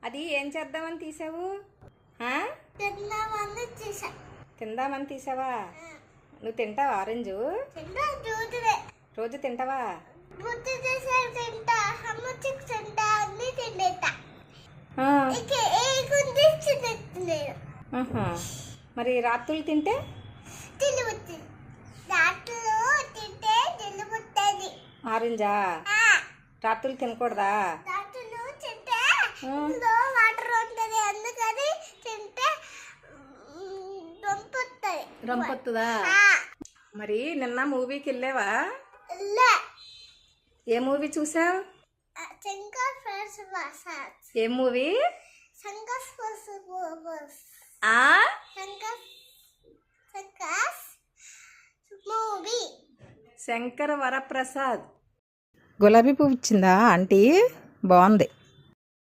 అది ఏం చేద్దామని తీసావు? తిందామని తిందామని తీసావా? నువ్వు తింటావా ఆరెంజ్? రోజు తింటావా? మరి రాత్రులు తింటే ఆరెంజా? రాత్రులు తినకూడదా? రంపొత్తుందా? మరి నిన్న మూవీకి వెళ్ళావా? ఏ మూవీ చూసావు? ఏ మూవీ? శంకర వరప్రసాద్. గులాబీ పువ్వు ఇచ్చిందా ఆంటీ? బాగుంది.